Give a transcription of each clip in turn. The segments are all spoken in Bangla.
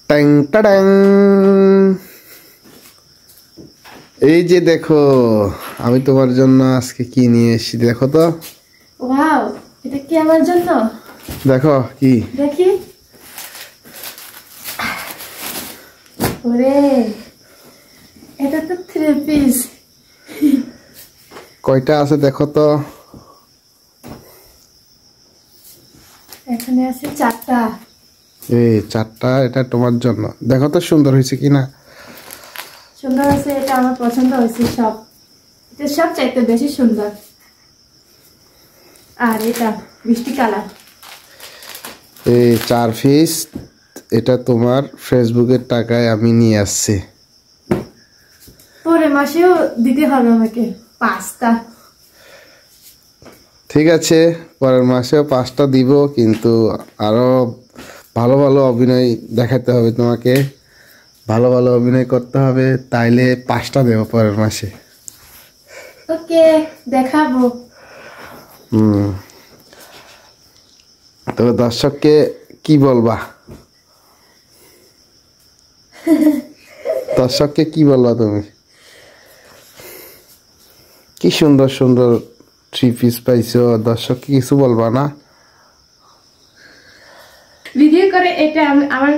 ট্যাং টাডাং। এই যে দেখো আমি তোমার জন্য আজকে কি নিয়ে এসেছি দেখো তো। ওয়াও, এটা কি আমার জন্য? দেখো কি দেখি। ওরে, এটা তো 3 পিস। কয়টা আছে দেখো তো। এখানে আছে 4টা। এই 4টা, এটা তোমার জন্য। দেখো তো সুন্দর হয়েছে কিনা। সুন্দর আছে, এটা আমার পছন্দ হয়েছে। এটা সব চাইতে বেশি সুন্দর। আর এটা মিষ্টি কালার। এই 4 পিস, এটা তোমার ফেসবুকের টাকায় আমি নিয়ে আসছি। পরের মাসেও দিতে হবে আমাকে 5টা। ঠিক আছে, পরের মাসেও 5টা দিব, কিন্তু আরো ভালো ভালো অভিনয় দেখাতে হবে তোমাকে। ভালো ভালো অভিনয় করতে হবে, তাইলে 5টা দেবো পরের মাসে। ওকে, দেখাবো। তো দর্শককে কি বলবা? দর্শককে কি বলবা তুমি? কি সুন্দর সুন্দর 3 পিস পাইছো, দর্শককে কিছু বলবা না? ভিডিও করে এটা আমার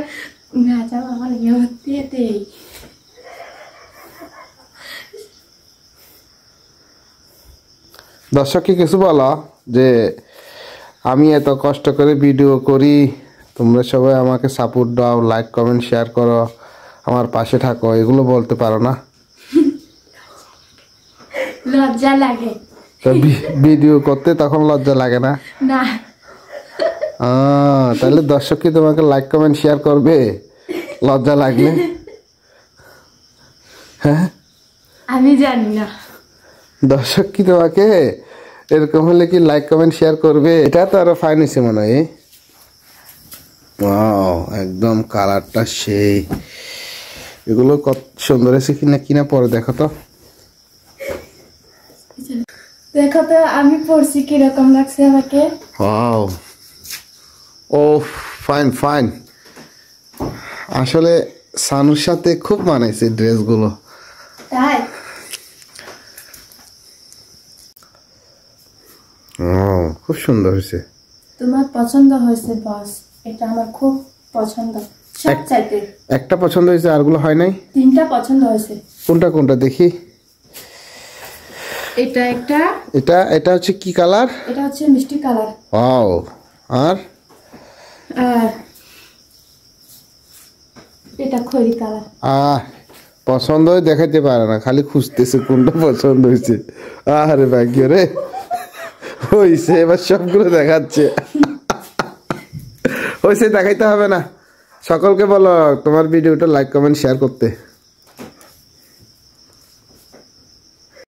না যাও, আমার ইয়ে হতে দর্শককে কিছু বলো যে আমি এত কষ্ট করে ভিডিও করি, তোমরা সবাই আমাকে সাপোর্ট দাও, লাইক কমেন্ট শেয়ার করো, আমার পাশে থাকো, এগুলো বলতে পারো না? লজ্জা লাগে ভিডিও করতে তখন লজ্জা লাগে না? না। তাহলে দর্শক কি তোমাকে লাইক কমেন্ট শেয়ার করবে লজ্জা লাগলে? হ্যাঁ, আমি জানি না। দর্শক কি তোমাকে এরকম হলে কি লাইক কমেন্ট শেয়ার করবে? এটা তো আরো ফাইন হয়েছে মনে হয়। ওয়াও, একদম কালারটা সেই। এগুলো কত সুন্দর হয়েছে কিনা কিনা পরে দেখো তো। দেখো তো আমি পরছি কিরকম লাগছে আমাকে। ওয়াও, ও ফাইন ফাইন। আসলে সানুর সাথে খুব মানাইছে ড্রেসগুলো। তাই? খুব সুন্দর হয়েছে। তোমার পছন্দ হয়েছে বস, এটা আমার খুব পছন্দ। সব চাইতে একটা পছন্দ হয়েছে, আরগুলো হয় নাই? 3টা পছন্দ হয়েছে। কোনটা কোনটা দেখি। এটা একটা, এটা হচ্ছে কি কালার? এটা হচ্ছে মিষ্টি কালার। ওয়াও, আর এটা খয়েরি কালার। পছন্দ হয়ে দেখাইতে পারে না, খালি খুঁজতেছে কোনটা পছন্দ হয়েছে। আরে ভাগ্য রে, হইছে, এবার সবগুলো দেখাচ্ছে। হইছে, দেখাইতে হবে না। সকলকে বলো তোমার ভিডিওটা লাইক কমেন্ট শেয়ার করতে।